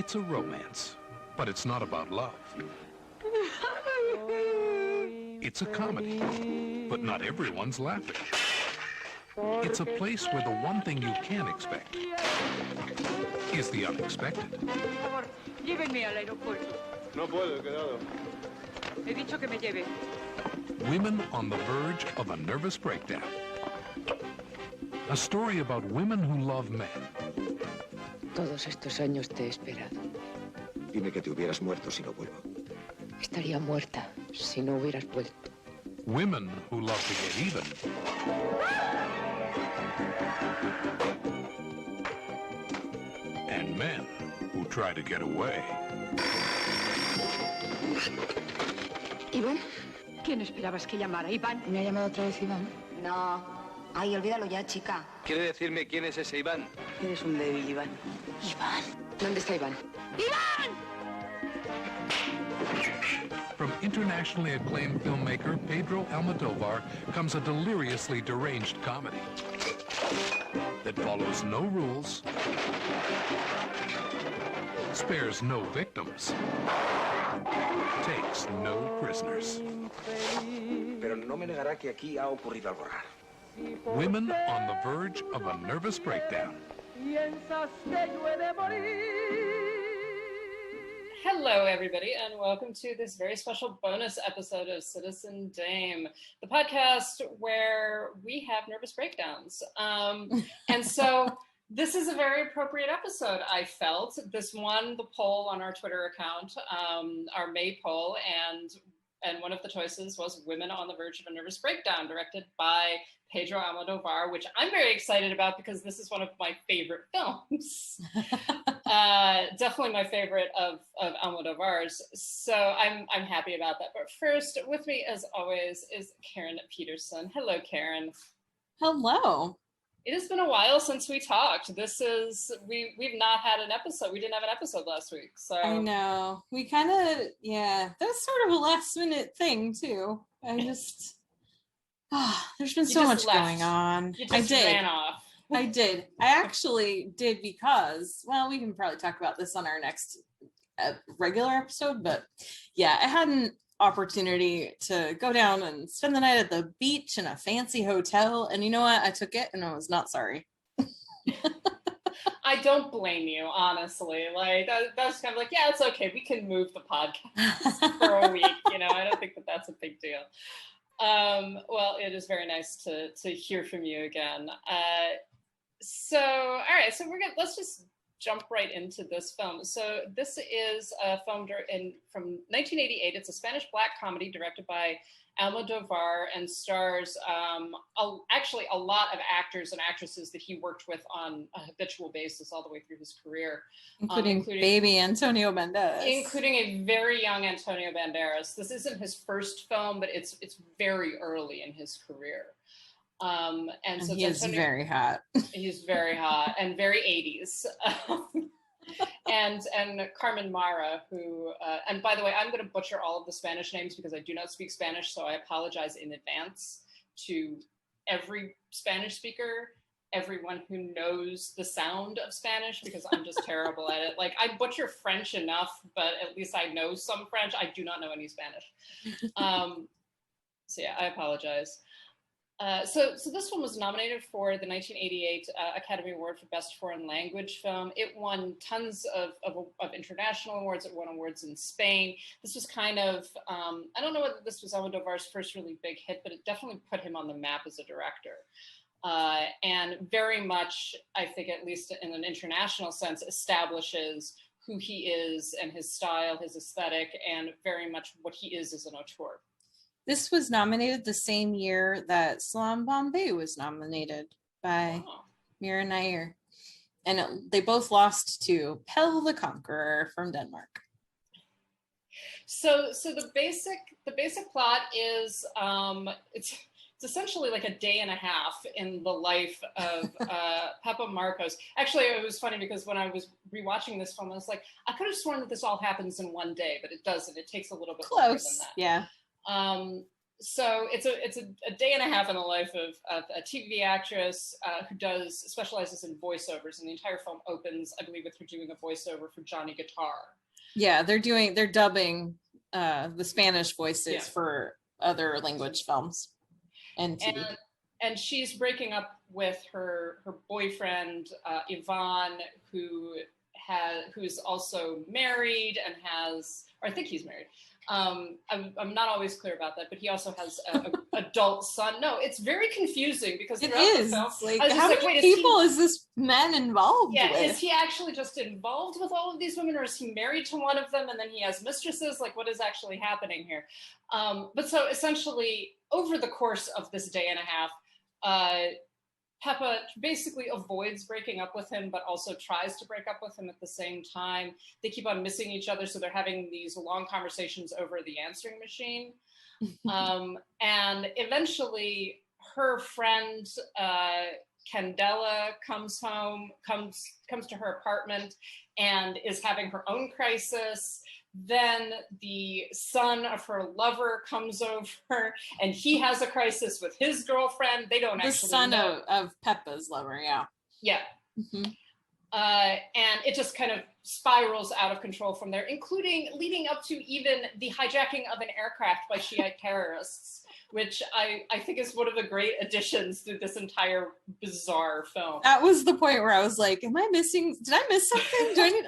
It's a romance, but it's not about love. It's a comedy, but not everyone's laughing. It's a place where the one thing you can't expect is the unexpected. Llévenme al aeropuerto. No puedo, he quedado. He dicho que me lleve. Women on the verge of a nervous breakdown. A story about women who love men. Todos estos años te he esperado. Dime que te hubieras muerto si no vuelvo. Estaría muerta si no hubieras vuelto. Women who love to get even. And men who try to get away. ¿Iván? ¿Quién esperabas que llamara? ¿Iván? ¿Me ha llamado otra vez Iván? No. Ay, olvídalo ya, chica. ¿Quiere decirme quién es ese Iván? Eres un débil, Iván. ¿Iván? ¿Dónde está Iván? From internationally acclaimed filmmaker Pedro Almodóvar comes a deliriously deranged comedy that follows no rules, spares no victims, takes no prisoners. Pero no me negará que aquí ha ocurrido algo raro. Women on the verge of a nervous breakdown. Hello, everybody, and welcome to this very special bonus episode of Citizen Dame, the podcast where we have nervous breakdowns. And so this is a very appropriate episode, I felt. This won the poll on our Twitter account, our May poll, and one of the choices was Women on the Verge of a Nervous Breakdown, directed by Pedro Almodóvar, which I'm very excited about because this is one of my favorite films. Definitely my favorite of Almodóvar's. So I'm happy about that. But first, with me as always is Karen Peterson. Hello, Karen. Hello. It has been a while since we talked. We've not had an episode. We didn't have an episode last week. So I know. We kind of, that was sort of a last minute thing too. There's been so much going on. You just ran off. I did. I actually did because, well, we can probably talk about this on our next regular episode, but yeah, I had an opportunity to go down and spend the night at the beach in a fancy hotel, and you know what? I took it and I was not sorry. I don't blame you, honestly. Like that's kind of like, yeah, it's okay. We can move the podcast for a week. I don't think that's a big deal. Well, it is very nice to hear from you again. So, all right, so let's just jump right into this film. So this is a film from 1988. It's a Spanish black comedy directed by Almodóvar and stars actually a lot of actors and actresses that he worked with on a habitual basis all the way through his career. Including baby Antonio Banderas. Including a very young Antonio Banderas. This isn't his first film, but it's very early in his career. And so he is very hot. He's very hot and very 80s. and Carmen Mara, who, and by the way, I'm going to butcher all of the Spanish names because I do not speak Spanish, so I apologize in advance to every Spanish speaker, everyone who knows the sound of Spanish, because I'm just terrible at it. Like, I butcher French enough, but at least I know some French. I do not know any Spanish. So yeah, I apologize. So this one was nominated for the 1988 Academy Award for Best Foreign Language Film. It won tons of international awards. It won awards in Spain. This was kind of, I don't know whether this was Almodóvar's first really big hit, but it definitely put him on the map as a director. And very much, I think, at least in an international sense, establishes who he is and his style, his aesthetic, and very much what he is as an auteur. This was nominated the same year that Salam Bombay was nominated by Mira Nair. And they both lost to Pelle the Conqueror from Denmark. So the basic plot is it's essentially like a day and a half in the life of Pepe Marcos. Actually, it was funny because when I was rewatching this film, I was like, I could have sworn that this all happens in one day, but it doesn't. It takes a little bit longer than that. Yeah. So it's a day and a half in the life of a TV actress who specializes in voiceovers, and the entire film opens, I believe, with her doing a voiceover for Johnny Guitar. Yeah, they're dubbing the Spanish voices for other language films and TV. And she's breaking up with her boyfriend Ivan, who's also married and or I think he's married. I'm not always clear about that, but he also has an adult son. No, it's very confusing because it is. The film, like, how many people is this man involved with? Is he actually just involved with all of these women, or is he married to one of them and then he has mistresses? Like, what is actually happening here? But so essentially, over the course of this day and a half, Peppa basically avoids breaking up with him, but also tries to break up with him at the same time. They keep on missing each other, so they're having these long conversations over the answering machine. And eventually, her friend Candela comes to her apartment and is having her own crisis. Then the son of her lover comes over and he has a crisis with his girlfriend. They don't actually know. The son of Peppa's lover, yeah. Yeah. Mm-hmm. And it just kind of spirals out of control from there, including leading up to even the hijacking of an aircraft by Shiite terrorists, which I think is one of the great additions to this entire bizarre film. That was the point where I was like, did I miss something?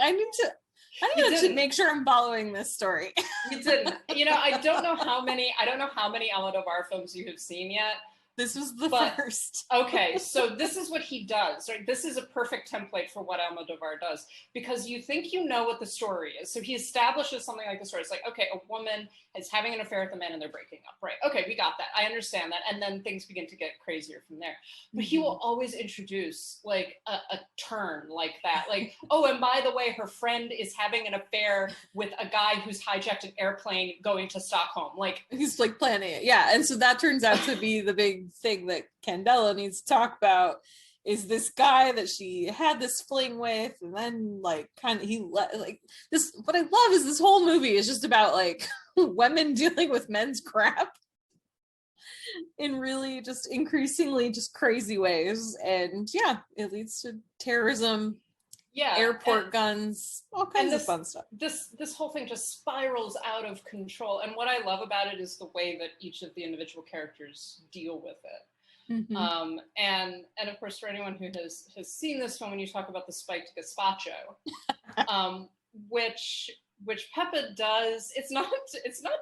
I need to make sure I'm following this story. You didn't. I don't know how many Almodóvar films you have seen yet. This was the first. Okay, so this is what he does, right? This is a perfect template for what Almodóvar does, because you think you know what the story is. So he establishes something like the story. It's like, okay, a woman is having an affair with a man and they're breaking up, right? Okay, we got that. I understand that. And then things begin to get crazier from there. But he will always introduce like a turn like that. Like, oh, and by the way, her friend is having an affair with a guy who's hijacked an airplane going to Stockholm. Like, he's like planning it. Yeah. And so that turns out to be the big thing that Candela needs to talk about, is this guy that she had this fling with, and then like kind of this. What I love is this whole movie is just about like women dealing with men's crap in really just increasingly just crazy ways, and yeah, it leads to terrorism, airport guns, all kinds of fun stuff. This whole thing just spirals out of control, and what I love about it is the way that each of the individual characters deal with it. Mm-hmm. And of course, for anyone who has seen this film, when you talk about the spiked gazpacho, which Peppa does, it's not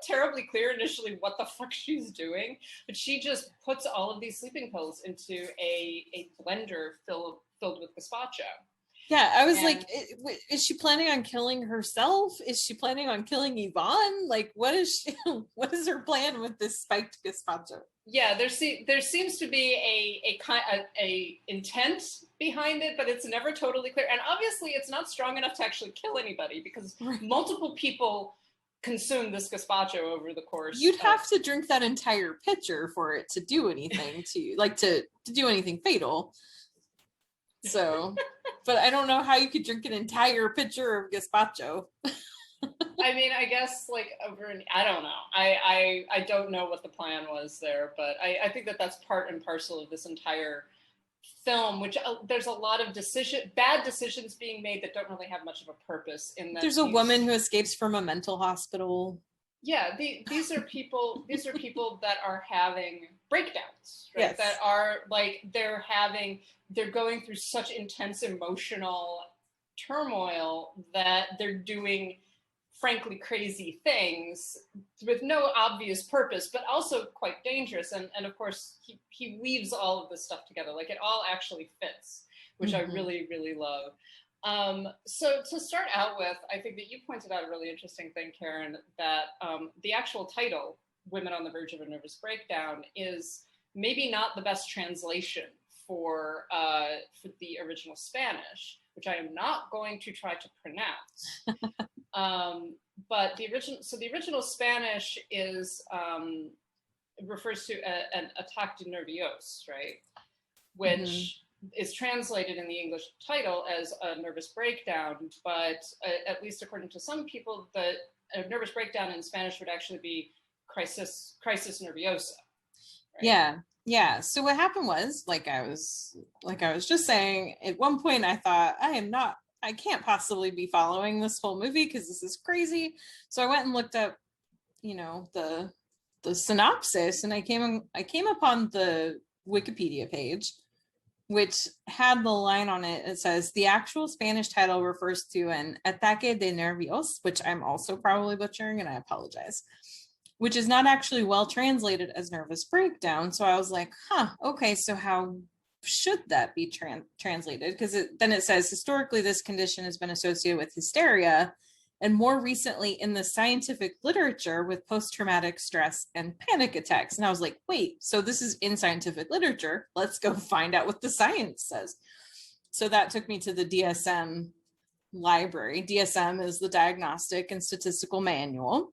terribly clear initially what the fuck she's doing, but she just puts all of these sleeping pills into a blender filled with gazpacho. Yeah, I was like, is she planning on killing herself? Is she planning on killing Yvonne? Like, what is her plan with this spiked gazpacho? Yeah, there seems to be a intent behind it, but it's never totally clear. And obviously, it's not strong enough to actually kill anybody, because multiple people consume this gazpacho over the course. You'd have to drink that entire pitcher for it to do anything to do anything fatal. So, but I don't know how you could drink an entire pitcher of gazpacho. I mean, I guess like I don't know. I don't know what the plan was there, but I think that's part and parcel of this entire film, which there's a lot of bad decisions being made that don't really have much of a purpose. In that there's a woman who escapes from a mental hospital. Yeah, these are people that are having breakdowns, right? Yes. That are like they're going through such intense emotional turmoil that they're doing frankly crazy things with no obvious purpose, but also quite dangerous. And of course, he weaves all of this stuff together. Like, it all actually fits, which I really, really love. So to start out with, I think that you pointed out a really interesting thing, Karen, that the actual title, Women on the Verge of a Nervous Breakdown, is maybe not the best translation for the original Spanish, which I am not going to try to pronounce. But the original Spanish is refers to an attaque de nervios, right? Which is translated in the English title as a nervous breakdown, but at least according to some people, a nervous breakdown in Spanish would actually be crisis nerviosa. Right? Yeah. So what happened was, like I was just saying, at one point I thought, I can't possibly be following this whole movie because this is crazy. So I went and looked up, the synopsis, and I came upon the Wikipedia page, which had the line on it. It says the actual Spanish title refers to an ataque de nervios, which I'm also probably butchering, and I apologize, which is not actually well translated as nervous breakdown. So I was like, okay, so how should that be translated? Because then it says historically this condition has been associated with hysteria, and more recently in the scientific literature with post-traumatic stress and panic attacks. And I was like, wait, so this is in scientific literature. Let's go find out what the science says. So that took me to the DSM library. DSM is the Diagnostic and Statistical Manual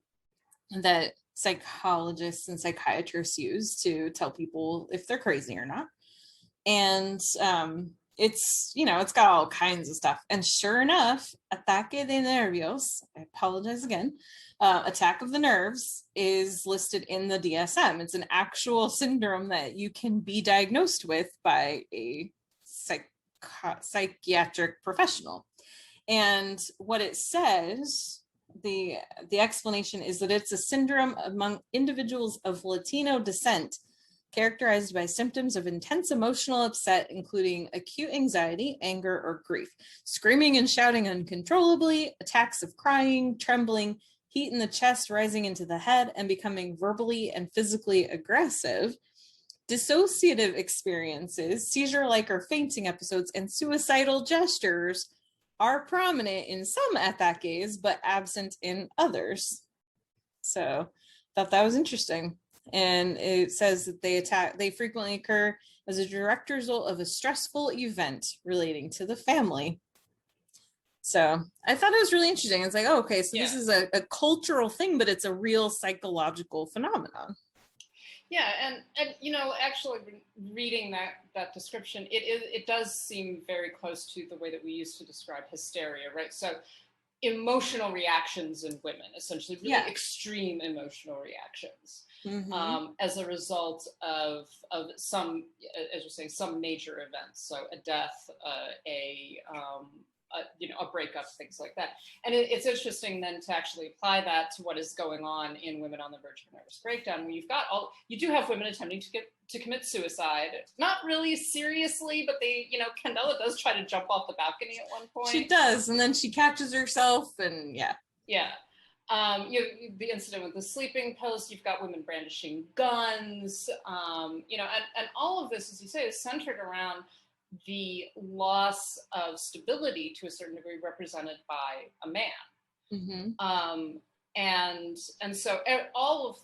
that psychologists and psychiatrists use to tell people if they're crazy or not. And it's got all kinds of stuff. And sure enough, ataque de nervios, I apologize again, attack of the nerves is listed in the DSM. It's an actual syndrome that you can be diagnosed with by a psychiatric professional. And what it says, the explanation is that it's a syndrome among individuals of Latino descent characterized by symptoms of intense emotional upset, including acute anxiety, anger, or grief, screaming and shouting uncontrollably, attacks of crying, trembling, heat in the chest rising into the head, and becoming verbally and physically aggressive. Dissociative experiences, seizure-like or fainting episodes, and suicidal gestures are prominent in some ataques, but absent in others. So thought that was interesting. And it says that they frequently occur as a direct result of a stressful event relating to the family. So I thought it was really interesting. It's like, oh, okay, so this is a cultural thing, but it's a real psychological phenomenon. Yeah, and actually reading that description, it does seem very close to the way that we used to describe hysteria, right? So emotional reactions in women, essentially really extreme emotional reactions. Mm-hmm. As a result of some, as you're saying, some major events, so a death, a breakup, things like that. And it's interesting then to actually apply that to what is going on in women on the verge of nervous breakdown, where you do have women attempting to commit suicide, not really seriously, but they, Candela does try to jump off the balcony at one point. She does, and then she catches herself, and yeah. You have the incident with the sleeping pills. You've got women brandishing guns, and all of this, as you say, is centered around the loss of stability to a certain degree represented by a man. Mm-hmm. And so all of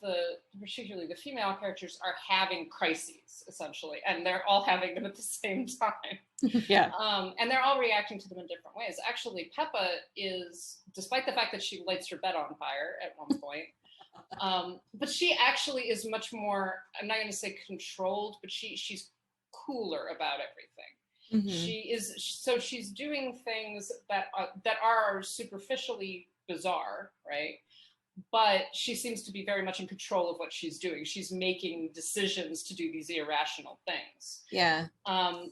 particularly the female characters are having crises, essentially, and they're all having them at the same time. Yeah. And they're all reacting to them in different ways. Actually, Peppa is, despite the fact that she lights her bed on fire at one point, but she actually is much more, I'm not going to say controlled, but she's cooler about everything. Mm-hmm. She's doing things that are superficially bizarre, right? But she seems to be very much in control of what she's doing. She's making decisions to do these irrational things. Yeah.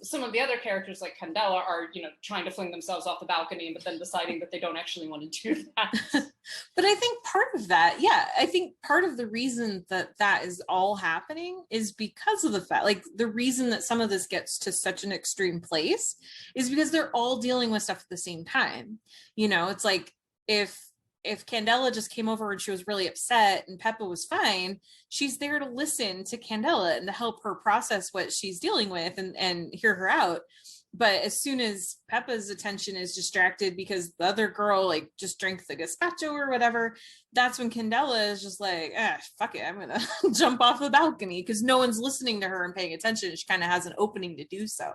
Some of the other characters, like Candela, are, trying to fling themselves off the balcony, but then deciding that they don't actually want to do that. But I think part of the reason that is all happening is because of the fact, like the reason that some of this gets to such an extreme place is because they're all dealing with stuff at the same time. It's like if Candela just came over and she was really upset and Peppa was fine, she's there to listen to Candela and to help her process what she's dealing with and hear her out. But as soon as Peppa's attention is distracted because the other girl just drank the gazpacho or whatever, that's when Candela is just like, fuck it, I'm gonna jump off the balcony, because no one's listening to her and paying attention. She kind of has an opening to do so.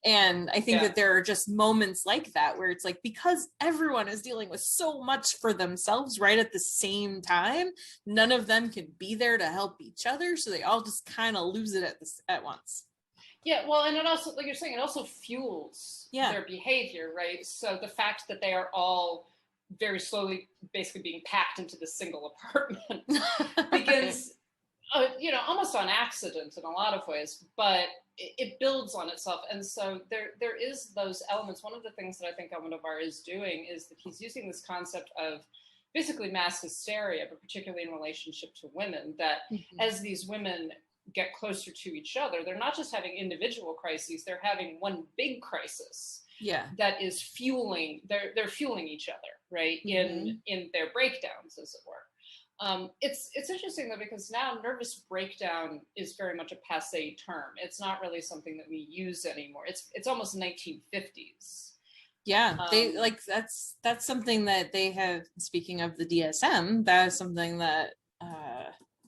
And I think that there are just moments like that where it's like, because everyone is dealing with so much for themselves right at the same time, none of them can be there to help each other, so they all just kind of lose it at once. Yeah, well, and it also, like you're saying, it also fuels their behavior, right? So the fact that they are all very slowly basically being packed into this single apartment almost on accident in a lot of ways, but it builds on itself. And so there is those elements. One of the things that I think Almodóvar is doing is that he's using this concept of basically mass hysteria, but particularly in relationship to women, that as these women get closer to each other, they're not just having individual crises, they're having one big crisis that is fueling, they're fueling each other, right? In their breakdowns, as it were. It's interesting though, because now nervous breakdown is very much a passé term. It's not really something that we use anymore. It's almost 1950s. Yeah, they that's something that they have. Speaking of the DSM, that is something that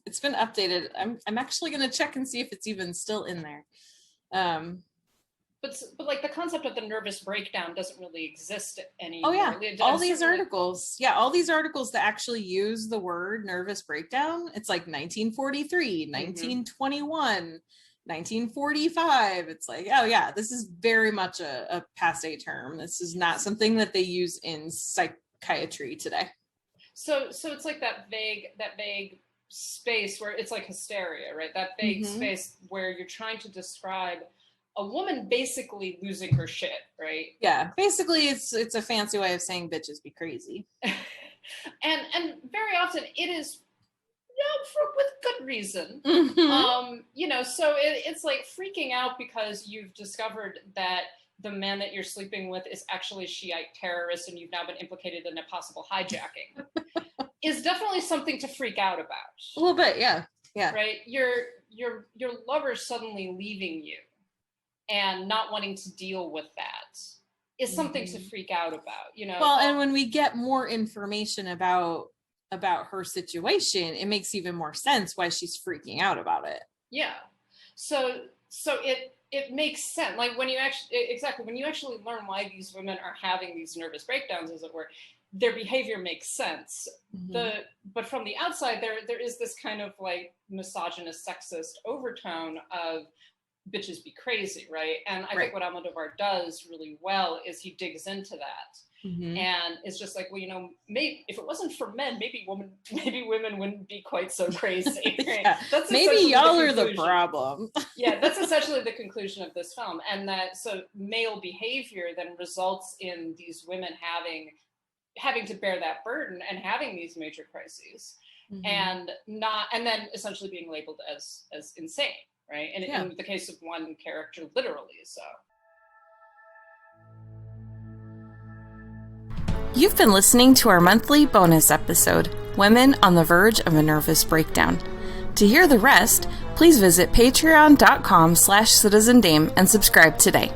it's been updated. I'm actually going to check and see if it's even still in there. But like the concept of the nervous breakdown doesn't really exist anymore. Oh yeah, all these articles that actually use the word nervous breakdown. It's like 1943, 1921. 1945. It's like, oh yeah, this is very much a passé term. This is not something that they use in psychiatry today. So it's like that vague space where it's like hysteria, right? That vague space where you're trying to describe a woman basically losing her shit, right? Yeah, basically it's a fancy way of saying bitches be crazy. and very often it is with good reason. So it's like freaking out because you've discovered that the man that you're sleeping with is actually a Shiite terrorist and you've now been implicated in a possible hijacking is definitely something to freak out about. A little bit, yeah. Right? Your lover suddenly leaving you and not wanting to deal with that is something to freak out about, Well, and when we get more information about her situation, it makes even more sense why she's freaking out about it. Yeah. So it makes sense. Like when you actually learn why these women are having these nervous breakdowns, as it were, their behavior makes sense. But from the outside, there is this kind of like misogynist, sexist overtone of bitches be crazy, right? And I think what Almodóvar does really well is he digs into that. And it's just like, well, maybe if it wasn't for men, maybe women wouldn't be quite so crazy. Right? That's maybe y'all are the problem. Yeah, that's essentially the conclusion of this film. And that so male behavior then results in these women having to bear that burden and having these major crises and then essentially being labeled as insane, right? And in the case of one character, literally so. You've been listening to our monthly bonus episode, Women on the Verge of a Nervous Breakdown. To hear the rest, please visit patreon.com/citizendame and subscribe today.